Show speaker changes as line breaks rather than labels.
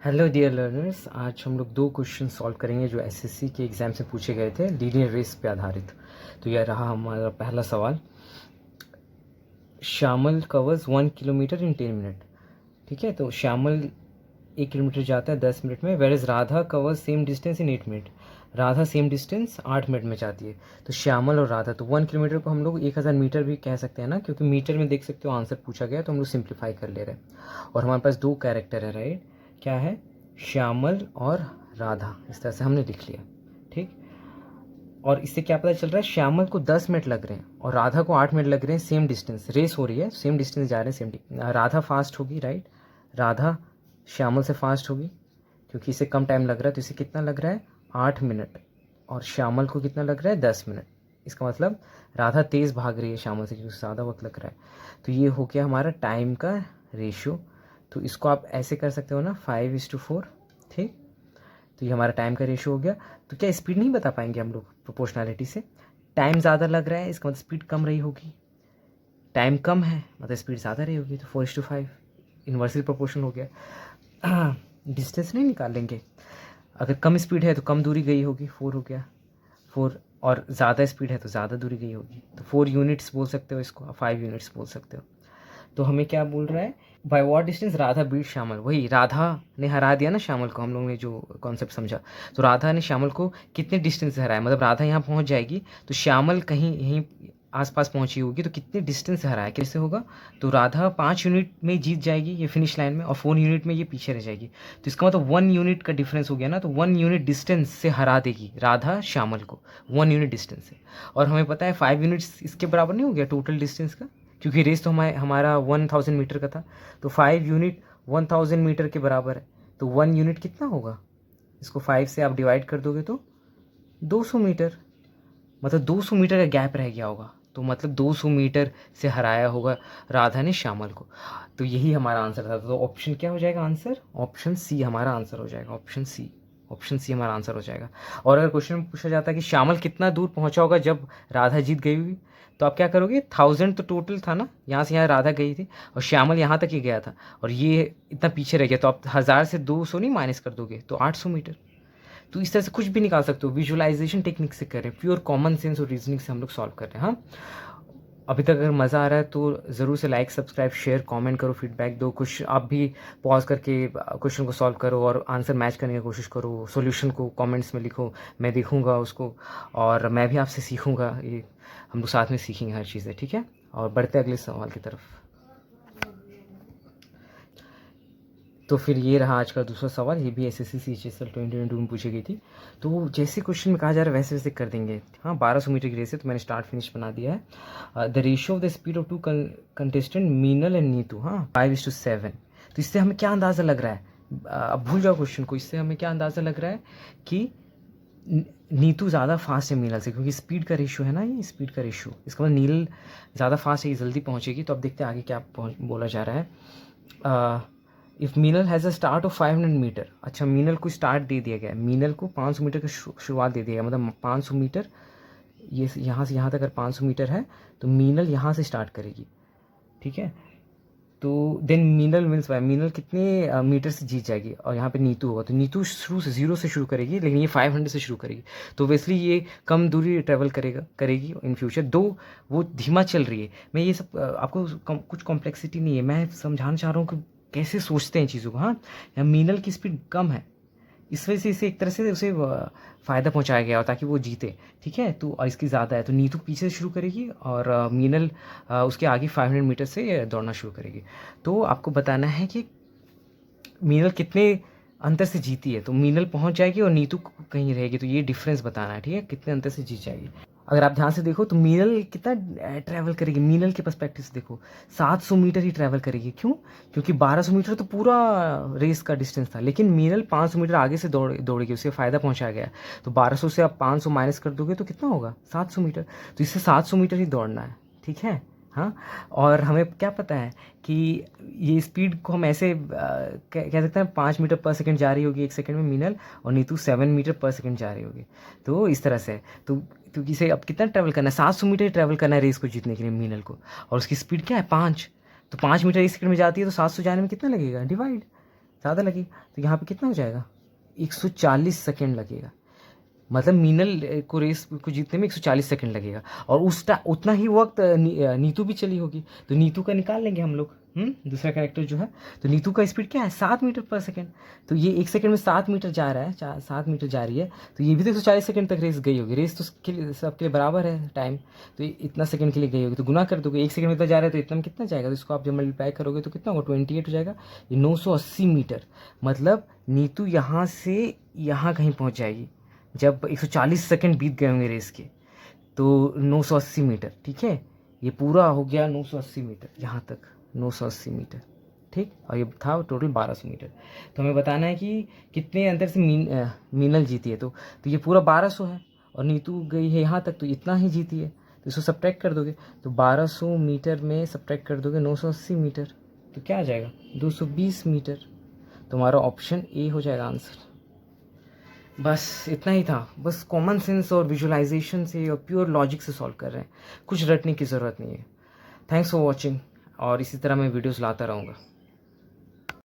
Hello dear learners, आज हम लोग दो क्वेश्चन सॉल्व करेंगे जो एसएससी के एग्ज़ाम से पूछे गए थे लीनियर रेस पे आधारित। तो यह रहा हमारा पहला सवाल। श्यामल कवर्स 1 किलोमीटर इन 10 मिनट। ठीक है, तो श्यामल 1 किलोमीटर जाता है 10 मिनट में, where is Radha covers same distance in 8 minute. Radha same distance 8 minute में जाती है। तो श्यामल और राधा, तो 1 किलोमीटर को हम लोग 1000 मीटर भी कह सकते हैं ना, क्योंकि मीटर में देख सकते हो आंसर पूछा गया, तो हम लोग सिंप्लीफाई कर ले रहे हैं। और हमारे पास दो कैरेक्टर है, राइट। क्या है? श्यामल और राधा। इस तरह से हमने लिख लिया, ठीक। और इससे क्या पता चल रहा है? श्यामल को 10 मिनट लग रहे हैं और राधा को 8 मिनट लग रहे हैं। सेम डिस्टेंस, रेस हो रही है, सेम डिस्टेंस जा रहे हैं, सेम। राधा फास्ट होगी, राइट। राधा श्यामल से फास्ट होगी, क्योंकि इसे कम टाइम लग रहा है, तो इसे कितना लग रहा है? 8 मिनट। और श्यामल को कितना लग रहा है? 10 मिनट। इसका मतलब राधा तेज़ भाग रही है श्यामल से, क्योंकि ज़्यादा वक्त लग रहा है। तो ये हो गया हमारा टाइम का रेशियो। तो इसको आप ऐसे कर सकते हो ना, 5:4, ठीक। तो ये हमारा टाइम का रेशियो हो गया। तो क्या स्पीड नहीं बता पाएंगे हम लोग प्रोपोर्शनैलिटी से? टाइम ज़्यादा लग रहा है, इसका मतलब स्पीड कम रही होगी। टाइम कम है मतलब स्पीड ज़्यादा रही होगी, तो 4:5 इन्वर्सली प्रोपोर्शनल हो गया। डिस्टेंस नहीं निकालेंगे। अगर कम स्पीड है तो कम दूरी गई होगी, 4 हो गया 4। और ज़्यादा स्पीड है तो ज़्यादा दूरी गई होगी, तो 4 यूनिट्स बोल सकते हो इसको, 5 यूनिट्स बोल सकते हो। तो हमें क्या बोल रहा है? By what distance Radha beat Shyamal. वही राधा ने हरा दिया ना श्यामल को, हम लोगों ने जो कॉन्सेप्ट समझा। तो राधा ने श्यामल को कितने डिस्टेंस से हराया, मतलब राधा यहाँ पहुँच जाएगी तो श्यामल कहीं यहीं आसपास पहुँची होगी, तो कितने डिस्टेंस से हराया, कैसे होगा? तो राधा 5 यूनिट में जीत जाएगी ये फिनिश लाइन में, और 4 यूनिट में ये पीछे रह जाएगी। तो इसका मतलब 1 यूनिट का डिफरेंस हो गया ना, तो 1 यूनिट डिस्टेंस से हरा देगी राधा श्यामल को, 1 यूनिट डिस्टेंस से। और हमें पता है 5 यूनिट्स इसके बराबर नहीं हो गया टोटल डिस्टेंस का, क्योंकि रेस तो हमारा 1000 मीटर का था। तो 5 यूनिट 1000 मीटर के बराबर है। तो 1 यूनिट कितना होगा? इसको 5 से आप डिवाइड कर दोगे तो 200 मीटर, मतलब 200 मीटर का गैप रह गया होगा। तो मतलब 200 मीटर से हराया होगा राधा ने श्यामल को। तो यही हमारा आंसर था। तो ऑप्शन क्या हो जाएगा आंसर? ऑप्शन सी हमारा आंसर हो जाएगा। ऑप्शन सी, ऑप्शन सी हमारा आंसर हो जाएगा। और अगर क्वेश्चन में पूछा जाता है कि श्यामल कितना दूर पहुंचा होगा जब राधा जीत गई हुई, तो आप क्या करोगे? 1000 तो टोटल था ना, यहाँ से यहाँ राधा गई थी और श्यामल यहाँ तक ही गया था, और ये इतना पीछे रह गया, तो आप 1000 से 200 नहीं माइनस कर दोगे, तो 800 मीटर। तो इस तरह से कुछ भी निकाल सकते हो, विजुअलाइजेशन टेक्निक से कर रहे हैं, प्योर कॉमन सेंस और रीजनिंग से हम लोग सॉल्व कर रहे हैं। हाँ, अभी तक अगर मज़ा आ रहा है तो ज़रूर से लाइक, सब्सक्राइब, शेयर, कमेंट करो, फीडबैक दो। कुछ आप भी पॉज करके क्वेश्चन को सॉल्व करो और आंसर मैच करने की कोशिश करो। सॉल्यूशन को कमेंट्स में लिखो, मैं देखूंगा उसको, और मैं भी आपसे सीखूंगा। ये हम लोग साथ में सीखेंगे हर चीज़ें, ठीक है। और बढ़ते अगले सवाल की तरफ। तो फिर ये रहा आज का दूसरा सवाल। ये भी एसएससी सीएचएसएल 2022 में पूछी गई थी। तो जैसे क्वेश्चन में कहा जा रहा है वैसे वैसे कर देंगे। हाँ, 1200 मीटर की रेस है, तो मैंने स्टार्ट फिनिश बना दिया है। The ratio of the speed of two contestant Meenal and Neetu, हाँ 5:7। तो इससे हमें क्या अंदाज़ा लग रहा है? अब भूल जाओ क्वेश्चन को। इससे हमें क्या अंदाज़ा लग रहा है कि नीतू ज़्यादा फास्ट है मीनल से, क्योंकि स्पीड का रेशियो है ना, ये स्पीड का रेशियो। इसका मतलब नील ज़्यादा फास्ट है, ये जल्दी पहुँचेगी। तो अब देखते हैं आगे क्या बोला जा रहा है। If Meenal has a start of 500 metre. अच्छा, मीनल को स्टार्ट दे दिया गया है, मीनल को 500 मीटर की शुरुआत दे दिया गया, मतलब 500 मीटर, ये यहाँ से यहाँ तक अगर 500 मीटर है तो मीनल यहाँ से स्टार्ट करेगी, ठीक है। तो then Meenal wins by, Meenal कितने मीटर से जीत जाएगी, और यहाँ पे नीतू होगा, तो नीतू शुरू से 0 से शुरू करेगी, लेकिन ये 500 से शुरू करेगी। तो ऑब्वियसली ये कम दूरी ट्रैवल करेगी इन फ्यूचर, दो वो धीमा चल रही है। मैं ये सब आपको कुछ कॉम्प्लेक्सिटी नहीं है, मैं समझाना चाह रहा हूँ कि कैसे सोचते हैं चीज़ों को। हाँ, यहाँ मीनल की स्पीड कम है, इस वजह से इसे एक तरह से उसे फ़ायदा पहुंचाया गया हो ताकि वो जीते, ठीक है। तो और इसकी ज़्यादा है, तो नीतू पीछे से शुरू करेगी और मीनल उसके आगे 500 मीटर से दौड़ना शुरू करेगी। तो आपको बताना है कि मीनल कितने अंतर से जीती है। तो मीनल पहुंच जाएगी और नीतू कहीं रहेगी, तो ये डिफरेंस बताना है, ठीक है, कितने अंतर से जीत जाएगी। अगर आप ध्यान से देखो तो मीनल कितना ट्रैवल करेगी, मीनल के पर्सपेक्टिव से देखो 700 मीटर ही ट्रैवल करेगी। क्यों? क्योंकि 1200 मीटर तो पूरा रेस का डिस्टेंस था, लेकिन मीनल 500 मीटर आगे से दौड़ेगी, उसे फ़ायदा पहुंचाया गया। तो 1200 से आप 500 माइनस कर दोगे तो कितना होगा? 700 मीटर। तो इससे 700 मीटर ही दौड़ना है, ठीक है। हाँ, और हमें क्या पता है कि ये स्पीड को हम ऐसे कह सकते हैं 5 मीटर पर सेकंड जा रही होगी 1 सेकंड में मीनल, और नीतू 7 मीटर पर सेकंड जा रही होगी। तो इस तरह से तो इसे अब कितना ट्रैवल करना है? 700 मीटर ट्रैवल करना है रेस को जीतने के लिए मीनल को, और उसकी स्पीड क्या है? 5। तो 5 मीटर 1 सेकंड में जाती है, तो 700 जाने में कितना लगेगा? डिवाइड ज़्यादा लगी, तो यहाँ पे कितना हो जाएगा, 140 सेकेंड लगेगा। मतलब मीनल को रेस को जीतने में 140 सेकंड लगेगा, और उतना ही वक्त नीतू भी चली होगी, तो नीतू का निकाल लेंगे हम लोग। दूसरा कैरेक्टर जो है, तो नीतू का स्पीड क्या है, 7 मीटर पर सेकंड, तो ये 1 सेकंड में 7 मीटर जा रहा है, 7 मीटर जा रही है, तो ये भी तो 140 सेकंड तक रेस गई होगी। रेस तो सबके लिए बराबर है टाइम, तो ये इतना सेकंड के लिए गई होगी, तो गुना कर दोगे, 1 सेकंड में इतना जा रहा है तो इतना में कितना जाएगा, तो इसको आप जब मल्टीप्लाई करोगे तो कितना होगा, 28 हो जाएगा। ये 980 मीटर, मतलब नीतू यहाँ से यहाँ कहीं पहुँच जाएगी जब 140 सेकंड बीत गए होंगे रेस के, तो 980 मीटर, ठीक है। ये पूरा हो गया 980 मीटर, यहाँ तक 980 मीटर, ठीक। और ये था टोटल 1200 मीटर। तो हमें बताना है कि कितने अंतर से मीनल जीती है, तो ये पूरा 1200 है, और नीतू गई है यहाँ तक, तो इतना ही जीती है, तो इसको सब्ट्रैक्ट कर दोगे, तो 1200 मीटर में सब्ट्रैक्ट कर दोगे 980 मीटर, तो क्या आ जाएगा, 220 मीटर। तुम्हारा ऑप्शन ए हो जाएगा आंसर। बस इतना ही था, बस कॉमन सेंस और विजुअलाइजेशन से और प्योर लॉजिक से सॉल्व कर रहे हैं, कुछ रटने की ज़रूरत नहीं है। थैंक्स फॉर वॉचिंग, और इसी तरह मैं वीडियोस लाता रहूँगा।